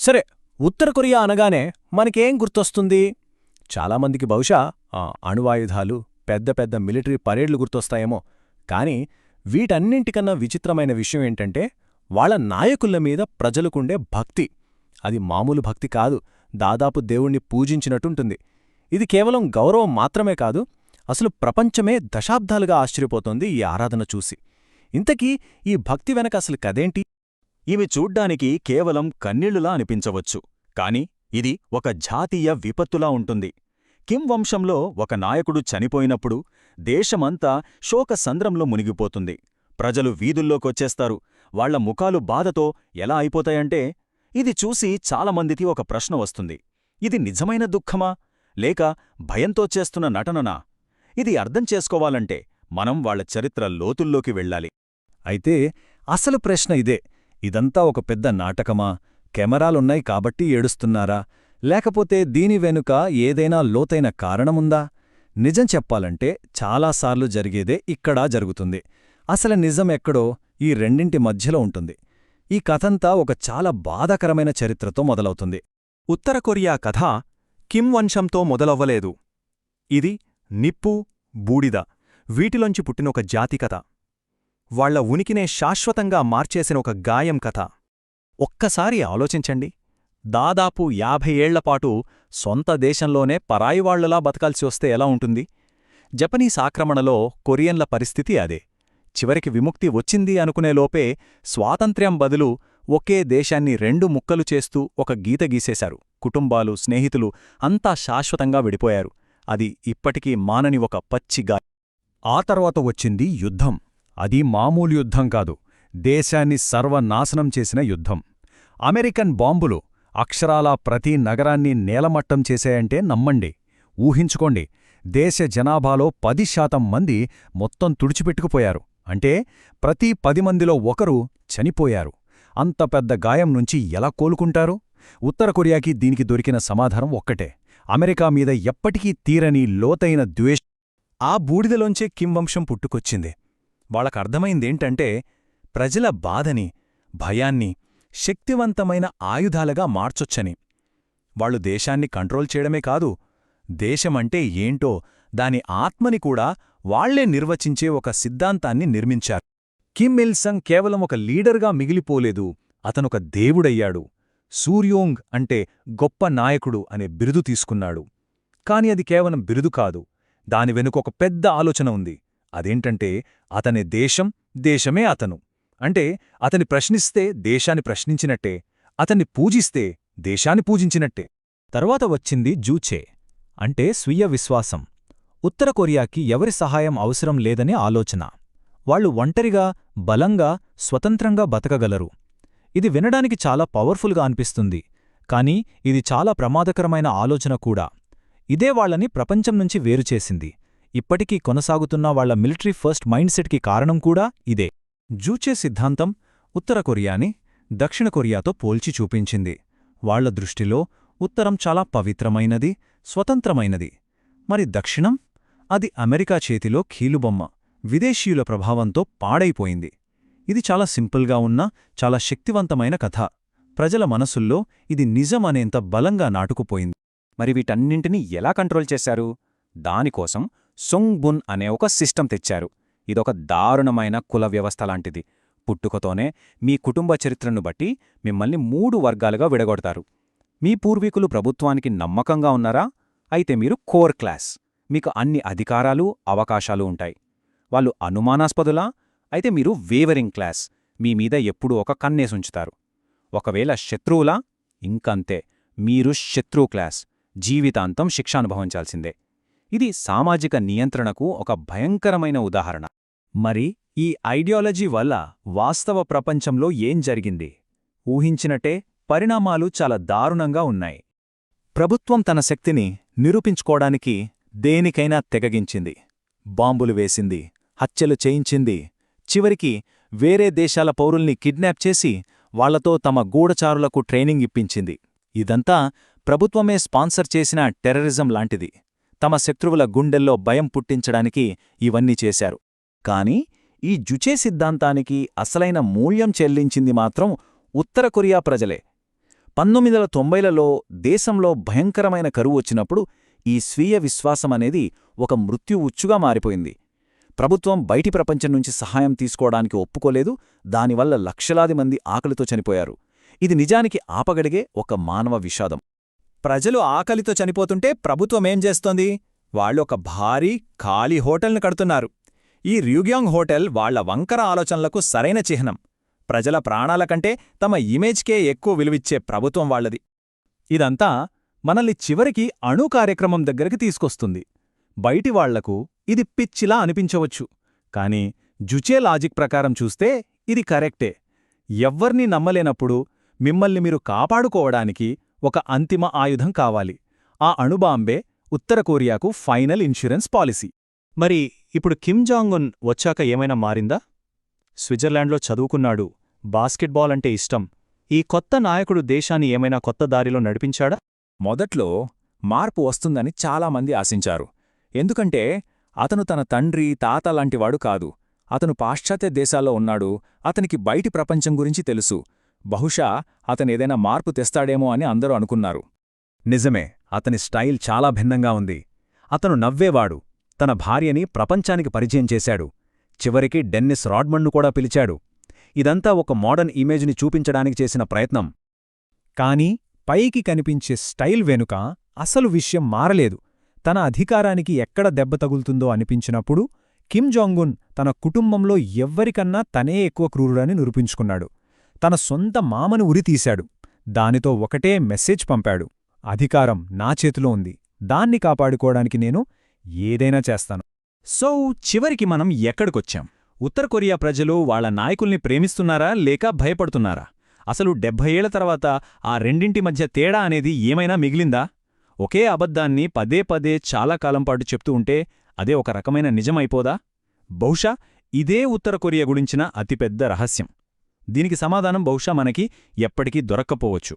సరే, ఉత్తర కొరియా అనగానే మనకేం గుర్తొస్తుంది? చాలామందికి బహుశా అణువాయుధాలు, పెద్ద పెద్ద మిలిటరీ పరేడ్లు గుర్తొస్తాయేమో. కాని వీటన్నింటికన్నా విచిత్రమైన విషయం ఏంటంటే వాళ్ల నాయకుల మీద ప్రజలకుండే భక్తి. అది మామూలు భక్తి కాదు, దాదాపు దేవుణ్ణి పూజించినట్టుంటుంది. ఇది కేవలం గౌరవం మాత్రమే కాదు, అసలు ప్రపంచమే దశాబ్దాలుగా ఆశ్చర్యపోతోంది ఈ ఆరాధన చూసి. ఇంతకీ ఈ భక్తి వెనక అసలు కదేంటి? ఇవి చూడ్డానికి కేవలం కన్నీళ్లులా అనిపించవచ్చు, కాని ఇది ఒక జాతీయ విపత్తులా ఉంటుంది. కిమ్ వంశంలో ఒక నాయకుడు చనిపోయినప్పుడు దేశమంతా శోకసంద్రంలో మునిగిపోతుంది. ప్రజలు వీధుల్లోకొచ్చేస్తారు. వాళ్ల ముఖాలు బాధతో ఎలా అయిపోతాయంటే, ఇది చూసి చాలామందికి ఒక ప్రశ్న వస్తుంది: ఇది నిజమైన దుఃఖమా, లేక భయంతో చేస్తున్న నటననా? ఇది అర్థం చేసుకోవాలంటే మనం వాళ్ల చరిత్ర లోతుల్లోకి వెళ్ళాలి. అయితే అసలు ప్రశ్న ఇదే: ఇదంతా ఒక పెద్ద నాటకమా? కెమెరాలున్నాయి కాబట్టి ఏడుస్తున్నారా? లేకపోతే దీని వెనుక ఏదైనా లోతైన కారణముందా? నిజం చెప్పాలంటే చాలాసార్లు జరిగేదే ఇక్కడా జరుగుతుంది. అసలు నిజం ఎక్కడో ఈ రెండింటి మధ్యలో ఉంటుంది. ఈ కథంతా ఒక చాలా బాధాకరమైన చరిత్రతో మొదలవుతుంది. ఉత్తర కొరియా కథ కిమ్ వంశంతో మొదలవ్వలేదు. ఇది నిప్పు, బూడిద వీటిలోంచి పుట్టిన ఒక జాతి కథ. వాళ్ల ఉనికినే శాశ్వతంగా మార్చేసిన ఒక గాయం కథ. ఒక్కసారి ఆలోచించండి, దాదాపు 50 ఏళ్లపాటు సొంత దేశంలోనే పరాయివాళ్లలా బతకాల్సి వస్తే ఎలా ఉంటుంది? జపనీస్ ఆక్రమణలో కొరియన్ల పరిస్థితి అదే. చివరికి విముక్తి వచ్చింది అనుకునేలోపే స్వాతంత్ర్యం బదులు ఒకే దేశాన్ని 2 ముక్కలు చేస్తూ ఒక గీత గీసేశారు. కుటుంబాలు, స్నేహితులు అంతా శాశ్వతంగా విడిపోయారు. అది ఇప్పటికీ మానని ఒక పచ్చిగా. ఆ తర్వాత వచ్చింది యుద్ధం. అది మామూలు యుద్ధం కాదు, దేశాన్ని సర్వనాశనం చేసిన యుద్ధం. అమెరికన్ బాంబులు అక్షరాలా ప్రతి నగరాన్ని నేలమట్టం చేశాయంటే నమ్మండి. ఊహించుకోండి, దేశ జనాభాలో 10% మంది మొత్తం తుడిచిపెట్టుకుపోయారు. అంటే ప్రతి 10 మందిలో ఒకరు చనిపోయారు. అంత పెద్ద గాయం నుంచి ఎలా కోలుకుంటారు? ఉత్తర కొరియాకి దీనికి దొరికిన సమాధానం ఒక్కటే: అమెరికా మీద ఎప్పటికీ తీరని లోతైన ద్వేషం. ఆ బూడిదలోంచే కిమ్ వంశం పుట్టుకొచ్చింది. వాళ్ళకర్థమైందేంటంటే, ప్రజల బాధని, భయాన్ని శక్తివంతమైన ఆయుధాలుగా మార్చొచ్చని. వాళ్లు దేశాన్ని కంట్రోల్ చేయడమే కాదు, దేశమంటే ఏంటో దాని ఆత్మని కూడా వాళ్లే నిర్వచించే ఒక సిద్ధాంతాన్ని నిర్మించారు. కిమ్ ఇల్ సంగ్ కేవలం ఒక లీడర్గా మిగిలిపోలేదు, అతనొక దేవుడయ్యాడు. సూర్యోంగ్ అంటే గొప్ప నాయకుడు అనే బిరుదు తీసుకున్నాడు. కాని అది కేవలం బిరుదు కాదు, దాని వెనుక ఒక పెద్ద ఆలోచన ఉంది. అదేంటంటే అతని దేశం, దేశమే అతను. అంటే అతని ప్రశ్నిస్తే దేశాన్ని ప్రశ్నించినట్టే, అతన్ని పూజిస్తే దేశాన్ని పూజించినట్టే. తర్వాత వచ్చింది జూచే, అంటే స్వీయ విశ్వాసం. ఉత్తర కొరియాకి ఎవరి సహాయం అవసరం లేదనే ఆలోచన. వాళ్లు ఒంటరిగా, బలంగా, స్వతంత్రంగా బతకగలరు. ఇది వినడానికి చాలా పవర్ఫుల్గా అనిపిస్తుంది, కానీ ఇది చాలా ప్రమాదకరమైన ఆలోచన కూడా. ఇదే వాళ్లని ప్రపంచం నుంచి వేరుచేసింది. ఇప్పటికీ కొనసాగుతున్న వాళ్ల మిలిటరీ ఫస్ట్ మైండ్ సెట్కి కారణం కూడా ఇదే. జూచే సిద్ధాంతం ఉత్తర కొరియాని దక్షిణ కొరియాతో పోల్చి చూపించింది. వాళ్ల దృష్టిలో ఉత్తరం చాలా పవిత్రమైనది, స్వతంత్రమైనది. మరి దక్షిణం? అది అమెరికా చేతిలో కీలుబొమ్మ, విదేశీయుల ప్రభావంతో పాడైపోయింది. ఇది చాలా సింపుల్గా ఉన్న చాలా శక్తివంతమైన కథ. ప్రజల మనసుల్లో ఇది నిజం అనేంత బలంగా నాటుకుపోయింది. మరి వీటన్నింటినీ ఎలా కంట్రోల్ చేశారు? దానికోసం సొంగ్ బున్ అనే ఒక సిస్టం తెచ్చారు. ఇదొక దారుణమైన కుల వ్యవస్థ లాంటిది. పుట్టుకతోనే మీ కుటుంబ చరిత్రను బట్టి మిమ్మల్ని 3 వర్గాలుగా విడగొడతారు. మీ పూర్వీకులు ప్రభుత్వానికి నమ్మకంగా ఉన్నారా? అయితే మీరు కోర్ క్లాస్, మీకు అన్ని అధికారాలు, అవకాశాలు ఉంటాయి. వాళ్ళు అనుమానాస్పదులా? అయితే మీరు వేవరింగ్ క్లాస్, మీ మీద ఎప్పుడూ ఒక కన్నేసుంచుతారు. ఒకవేళ శత్రువులా? ఇంకంతే, మీరు శత్రు క్లాస్, జీవితాంతం శిక్ష అనుభవించాల్సిందే. ఇది సామాజిక నియంత్రణకు ఒక భయంకరమైన ఉదాహరణ. మరి ఈ ఐడియాలజీ వల్ల వాస్తవ ప్రపంచంలో ఏం జరిగింది? ఊహించినట్టే పరిణామాలు చాలా దారుణంగా ఉన్నాయి. ప్రభుత్వం తన శక్తిని నిరూపించుకోవడానికి దేనికైనా తెగగించింది. బాంబులు వేసింది, హత్యలు చేయించింది, చివరికి వేరే దేశాల పౌరుల్ని కిడ్నాప్ చేసి వాళ్లతో తమ గూఢచారులకు ట్రైనింగ్ ఇప్పించింది. ఇదంతా ప్రభుత్వమే స్పాన్సర్ చేసిన టెర్రరిజం లాంటిది. తమ శత్రువుల గుండెల్లో భయం పుట్టించడానికి ఇవన్నీ చేశారు. కాని ఈ జుచే సిద్ధాంతానికి అసలైన మూల్యం చెల్లించింది మాత్రం ఉత్తర కొరియా ప్రజలే. 1990లలో దేశంలో భయంకరమైన కరువు వచ్చినప్పుడు ఈ స్వీయ విశ్వాసమనేది ఒక మృత్యు ఉచ్చుగా మారిపోయింది. ప్రభుత్వం బయటి ప్రపంచం నుంచి సహాయం తీసుకోవడానికి ఒప్పుకోలేదు, దానివల్ల లక్షలాది మంది ఆకలితో చనిపోయారు. ఇది నిజానికి ఆపగలిగే ఒక మానవ విషాదం. ప్రజలు ఆకలితో చనిపోతుంటే ప్రభుత్వమేం చేస్తోంది? వాళ్ళొక భారీ ఖాళీ హోటల్ని కడుతున్నారు. ఈ ర్యూగ్యాంగ్ హోటల్ వాళ్ల వంకర ఆలోచనలకు సరైన చిహ్నం. ప్రజల ప్రాణాల కంటే తమ ఇమేజ్కే ఎక్కువ విలువిచ్చే ప్రభుత్వం వాళ్లది. ఇదంతా మనల్ని చివరికి అణు కార్యక్రమం దగ్గరికి తీసుకొస్తుంది. బయటి వాళ్లకు ఇది పిచ్చిలా అనిపించవచ్చు, కాని జుచే లాజిక్ ప్రకారం చూస్తే ఇది కరెక్టే. ఎవ్వర్నీ నమ్మలేనప్పుడు మిమ్మల్ని మీరు కాపాడుకోవడానికి ఒక అంతిమ ఆయుధం కావాలి. ఆ అణుబాంబే ఉత్తర కొరియాకు ఫైనల్ ఇన్సూరెన్స్ పాలసీ. మరి ఇప్పుడు కిమ్ జాంగ్ ఉన్ వచ్చాక ఏమైనా మారిందా? స్విట్జర్లాండ్లో చదువుకున్నాడు, బాస్కెట్బాల్ అంటే ఇష్టం. ఈ కొత్త నాయకుడు దేశాన్ని ఏమైనా కొత్త దారిలో నడిపించాడా? మొదట్లో మార్పు వస్తుందని చాలామంది ఆశించారు. ఎందుకంటే అతను తన తండ్రి తాత లాంటివాడు కాదు. అతను పాశ్చాత్య దేశాల్లో ఉన్నాడు, అతనికి బయటి ప్రపంచం గురించి తెలుసు. బహుశా అతనేదైనా మార్పు తెస్తాడేమో అని అందరూ అనుకున్నారు. నిజమే, అతని స్టైల్ చాలా భిన్నంగా ఉంది. అతను నవ్వేవాడు, తన భార్యని ప్రపంచానికి పరిచయం చేశాడు, చివరికి డెన్నిస్ రాడ్మన్ను కూడా పిలిచాడు. ఇదంతా ఒక మోడర్న్ ఇమేజ్ని చూపించడానికి చేసిన ప్రయత్నం. కాని పైకి కనిపించే స్టైల్ వెనుక అసలు విషయం మారలేదు. తన అధికారానికి ఎక్కడ దెబ్బ తగులుతుందో అనిపించినప్పుడు కిమ్ జాంగ్ ఉన్ తన కుటుంబంలో ఎవ్వరికన్నా తనే ఎక్కువ క్రూరుడని నిరూపించుకున్నాడు. తన సొంత మామను ఉరితీశాడు. దానితో ఒకటే మెసేజ్ పంపాడు: అధికారం నా చేతిలో ఉంది, దాన్ని కాపాడుకోవడానికి నేను ఏదైనా చేస్తాను. సో చివరికి మనం ఎక్కడికొచ్చాం? ఉత్తర కొరియా ప్రజలు వాళ్ల నాయకుల్ని ప్రేమిస్తున్నారా లేక భయపడుతున్నారా? అసలు 70 ఏళ్ల తర్వాత ఆ రెండింటి మధ్య తేడా అనేది ఏమైనా మిగిలిందా? ఒకే అబద్ధాన్ని పదే పదే చాలా కాలంపాటు చెప్తూ ఉంటే అదే ఒక రకమైన నిజమైపోదా? బహుశా ఇదే ఉత్తర కొరియా గురించిన అతిపెద్ద రహస్యం. దీనికి సమాధానం బహుశా మనకి ఎప్పటికీ దొరక్కపోవచ్చు.